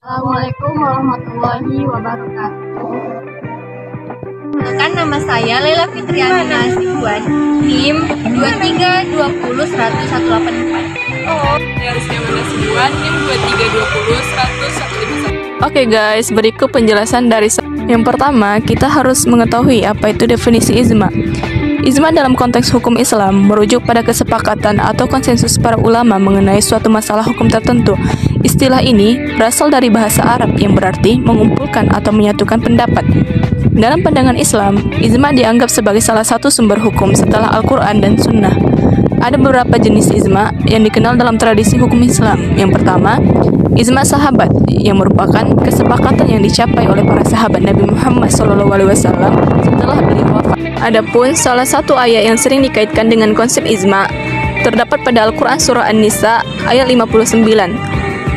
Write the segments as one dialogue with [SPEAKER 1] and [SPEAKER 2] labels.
[SPEAKER 1] Assalamualaikum warahmatullahi wabarakatuh. Perkenalkan, nama saya Laila Fitriani Nasibuan, NIM 232010184.
[SPEAKER 2] Saya Rizkyana Nasibuan, NIM 232010151.
[SPEAKER 3] Oke guys, berikut penjelasan dari saya. Yang pertama, kita harus mengetahui apa itu definisi ijma. Ijma dalam konteks hukum Islam merujuk pada kesepakatan atau konsensus para ulama mengenai suatu masalah hukum tertentu. Istilah ini berasal dari bahasa Arab yang berarti mengumpulkan atau menyatukan pendapat. Dalam pandangan Islam, ijma dianggap sebagai salah satu sumber hukum setelah Al-Quran dan Sunnah. Ada beberapa jenis ijma yang dikenal dalam tradisi hukum Islam. Yang pertama, ijma sahabat, yang merupakan kesepakatan yang dicapai oleh para sahabat Nabi Muhammad SAW setelah beliau wafat. Adapun salah satu ayat yang sering dikaitkan dengan konsep ijma terdapat pada Al-Quran surah An-Nisa ayat 59,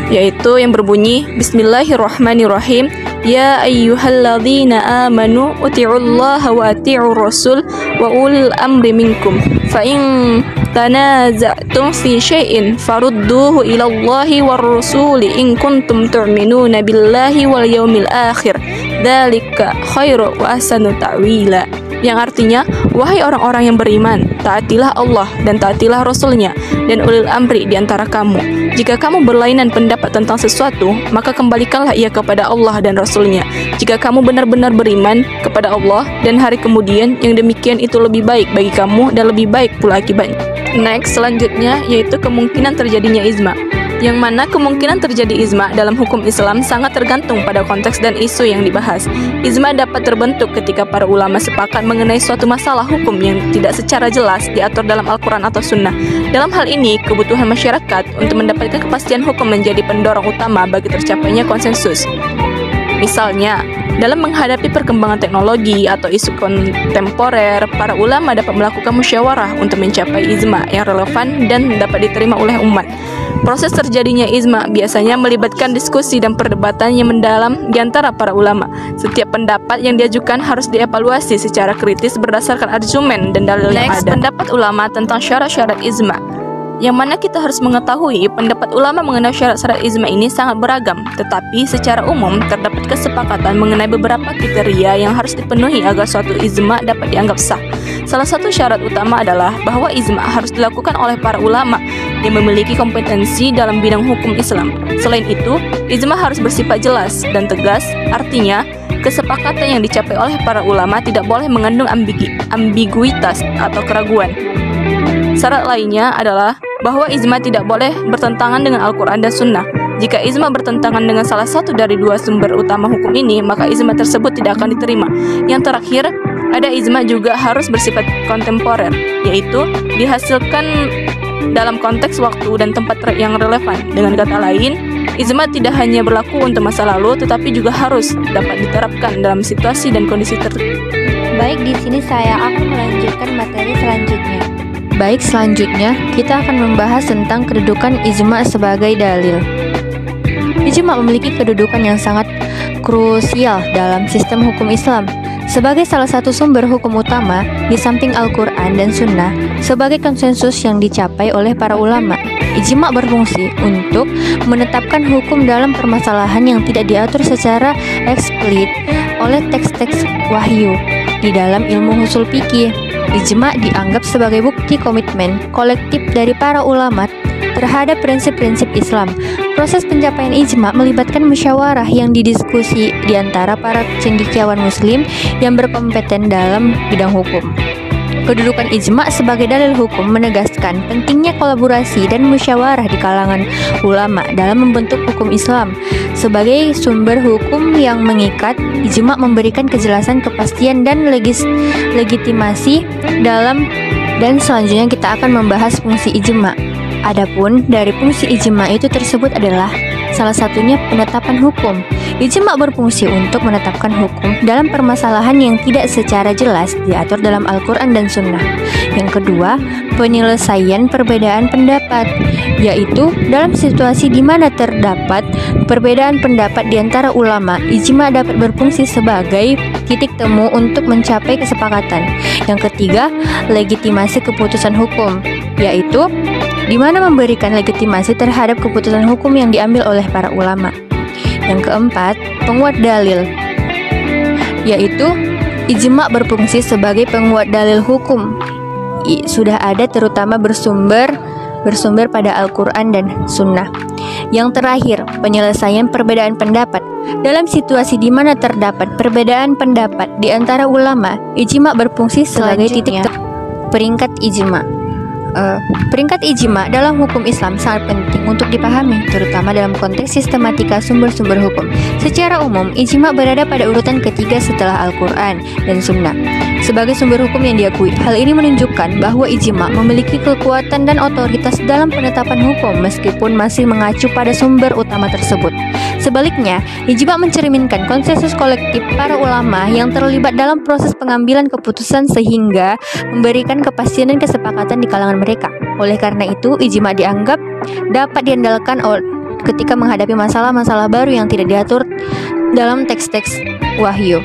[SPEAKER 3] yaitu yang berbunyi Bismillahirrahmanirrahim, Ya ayyuhalladzina amanu uti'ullaha wa ati'ur rasul wa ulil amri minkum fa in tanaza'tum fi syai'in farudduhu ilallahi war rasuli in kuntum tu'minuna billahi wal yaumil akhir dzalika khairu wa ahsanu ta'wila. Yang artinya, wahai orang-orang yang beriman, taatilah Allah dan taatilah Rasul-Nya dan ulil amri di antara kamu. Jika kamu berlainan pendapat tentang sesuatu, maka kembalikanlah ia kepada Allah dan Rasul-Nya. Jika kamu benar-benar beriman kepada Allah dan hari kemudian, yang demikian itu lebih baik bagi kamu dan lebih baik pula akibatnya. Next, selanjutnya yaitu kemungkinan terjadinya ijma. Yang mana kemungkinan terjadi ijma dalam hukum Islam sangat tergantung pada konteks dan isu yang dibahas. Ijma dapat terbentuk ketika para ulama sepakat mengenai suatu masalah hukum yang tidak secara jelas diatur dalam Al-Quran atau Sunnah. Dalam hal ini, kebutuhan masyarakat untuk mendapatkan kepastian hukum menjadi pendorong utama bagi tercapainya konsensus. Misalnya, dalam menghadapi perkembangan teknologi atau isu kontemporer, para ulama dapat melakukan musyawarah untuk mencapai ijma yang relevan dan dapat diterima oleh umat. Proses terjadinya ijma biasanya melibatkan diskusi dan perdebatan yang mendalam di antara para ulama. Setiap pendapat yang diajukan harus dievaluasi secara kritis berdasarkan argumen dan dalil yang ada. Pendapat ulama tentang syarat-syarat ijma. Yang mana kita harus mengetahui pendapat ulama mengenai syarat-syarat ijma ini sangat beragam, tetapi secara umum terdapat kesepakatan mengenai beberapa kriteria yang harus dipenuhi agar suatu ijma dapat dianggap sah. Salah satu syarat utama adalah bahwa ijma harus dilakukan oleh para ulama yang memiliki kompetensi dalam bidang hukum Islam. Selain itu, ijma harus bersifat jelas dan tegas, artinya kesepakatan yang dicapai oleh para ulama tidak boleh mengandung ambiguitas atau keraguan. Syarat lainnya adalah bahwa ijma tidak boleh bertentangan dengan Al-Quran dan Sunnah. Jika ijma bertentangan dengan salah satu dari dua sumber utama hukum ini, maka ijma tersebut tidak akan diterima. Yang terakhir, ada ijma juga harus bersifat kontemporer, yaitu dihasilkan dalam konteks waktu dan tempat yang relevan. Dengan kata lain, ijma tidak hanya berlaku untuk masa lalu, tetapi juga harus dapat diterapkan dalam situasi dan kondisi tertentu.
[SPEAKER 4] Baik, di sini saya akan melanjutkan materi selanjutnya. Baik, selanjutnya kita akan membahas tentang kedudukan ijma sebagai dalil. Ijma memiliki kedudukan yang sangat krusial dalam sistem hukum Islam. Sebagai salah satu sumber hukum utama, di samping Al-Quran dan Sunnah, sebagai konsensus yang dicapai oleh para ulama, ijma berfungsi untuk menetapkan hukum dalam permasalahan yang tidak diatur secara eksplisit oleh teks-teks wahyu. Di dalam ilmu ushul fikih, ijma dianggap sebagai bukti komitmen kolektif dari para ulama terhadap prinsip-prinsip Islam. Proses pencapaian ijma melibatkan musyawarah yang didiskusi di antara para cendekiawan muslim yang berkompeten dalam bidang hukum. Kedudukan ijma sebagai dalil hukum menegaskan pentingnya kolaborasi dan musyawarah di kalangan ulama dalam membentuk hukum Islam. Sebagai sumber hukum yang mengikat, ijma memberikan kejelasan, kepastian, dan legitimasi dalam. Dan selanjutnya kita akan membahas fungsi ijma. Adapun dari fungsi ijma itu tersebut adalah salah satunya penetapan hukum. Ijma berfungsi untuk menetapkan hukum dalam permasalahan yang tidak secara jelas diatur dalam Al-Quran dan Sunnah. Yang kedua, penyelesaian perbedaan pendapat, yaitu dalam situasi di mana terdapat perbedaan pendapat di antara ulama, ijma dapat berfungsi sebagai titik temu untuk mencapai kesepakatan. Yang ketiga, legitimasi keputusan hukum, yaitu di mana memberikan legitimasi terhadap keputusan hukum yang diambil oleh para ulama. Yang keempat, penguat dalil, yaitu ijma berfungsi sebagai penguat dalil hukum. Sudah ada terutama bersumber pada Al-Quran dan Sunnah. Yang terakhir, penyelesaian perbedaan pendapat. Dalam situasi di mana terdapat perbedaan pendapat di antara ulama, ijma berfungsi sebagai titik peringkat ijma. Peringkat ijma dalam hukum Islam sangat penting untuk dipahami, terutama dalam konteks sistematika sumber-sumber hukum. Secara umum, ijma berada pada urutan ketiga setelah Al-Quran dan Sunnah sebagai sumber hukum yang diakui. Hal ini menunjukkan bahwa ijma memiliki kekuatan dan otoritas dalam penetapan hukum meskipun masih mengacu pada sumber utama tersebut. Sebaliknya, ijma mencerminkan konsensus kolektif para ulama yang terlibat dalam proses pengambilan keputusan sehingga memberikan kepastian dan kesepakatan di kalangan mereka. Oleh karena itu, ijma dianggap dapat diandalkan ketika menghadapi masalah-masalah baru yang tidak diatur dalam teks-teks wahyu.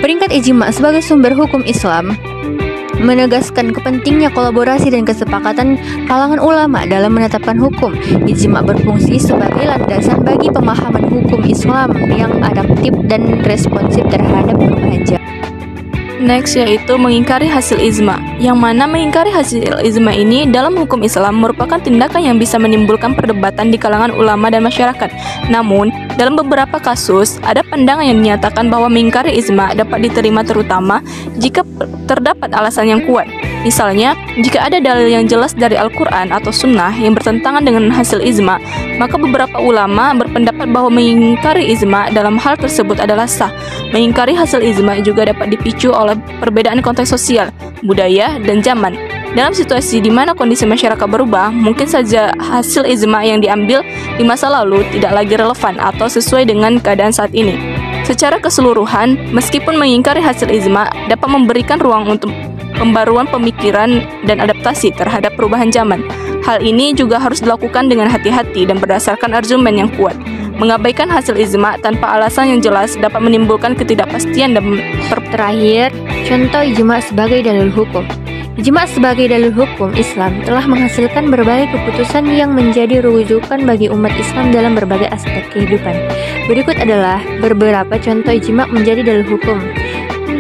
[SPEAKER 4] Peringkat ijma sebagai sumber hukum Islam menegaskan kepentingnya kolaborasi dan kesepakatan kalangan ulama dalam menetapkan hukum. Ijma berfungsi sebagai landasan bagi pemahaman hukum Islam yang adaptif dan responsif terhadap perubahan zaman.
[SPEAKER 3] Next yaitu mengingkari hasil ijma, yang mana mengingkari hasil ijma ini dalam hukum Islam merupakan tindakan yang bisa menimbulkan perdebatan di kalangan ulama dan masyarakat. Namun, dalam beberapa kasus, ada pandangan yang menyatakan bahwa mengingkari ijma dapat diterima terutama jika terdapat alasan yang kuat. Misalnya, jika ada dalil yang jelas dari Al-Quran atau Sunnah yang bertentangan dengan hasil ijma, maka beberapa ulama berpendapat bahwa mengingkari ijma dalam hal tersebut adalah sah. Mengingkari hasil ijma juga dapat dipicu oleh perbedaan konteks sosial, budaya, dan zaman. Dalam situasi di mana kondisi masyarakat berubah, mungkin saja hasil ijma yang diambil di masa lalu tidak lagi relevan atau sesuai dengan keadaan saat ini. Secara keseluruhan, meskipun mengingkari hasil ijma dapat memberikan ruang untuk pembaruan pemikiran dan adaptasi terhadap perubahan zaman. Hal ini juga harus dilakukan dengan hati-hati dan berdasarkan argumen yang kuat. Mengabaikan hasil ijma tanpa alasan yang jelas dapat menimbulkan ketidakpastian dan
[SPEAKER 4] Terakhir, contoh ijma sebagai dalil hukum. Ijma sebagai dalil hukum Islam telah menghasilkan berbagai keputusan yang menjadi rujukan bagi umat Islam dalam berbagai aspek kehidupan. Berikut adalah beberapa contoh ijma menjadi dalil hukum,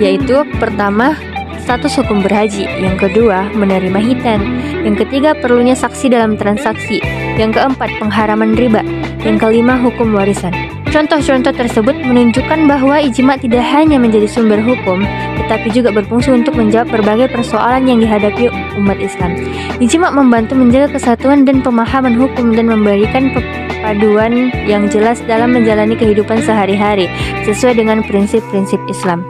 [SPEAKER 4] yaitu pertama, status hukum berhaji. Yang kedua, menerima hitan. Yang ketiga, perlunya saksi dalam transaksi. Yang keempat, pengharaman riba. Yang kelima, hukum warisan. Contoh-contoh tersebut menunjukkan bahwa ijma tidak hanya menjadi sumber hukum, tetapi juga berfungsi untuk menjawab berbagai persoalan yang dihadapi umat Islam. Ijma membantu menjaga kesatuan dan pemahaman hukum dan memberikan paduan yang jelas dalam menjalani kehidupan sehari-hari sesuai dengan prinsip-prinsip Islam.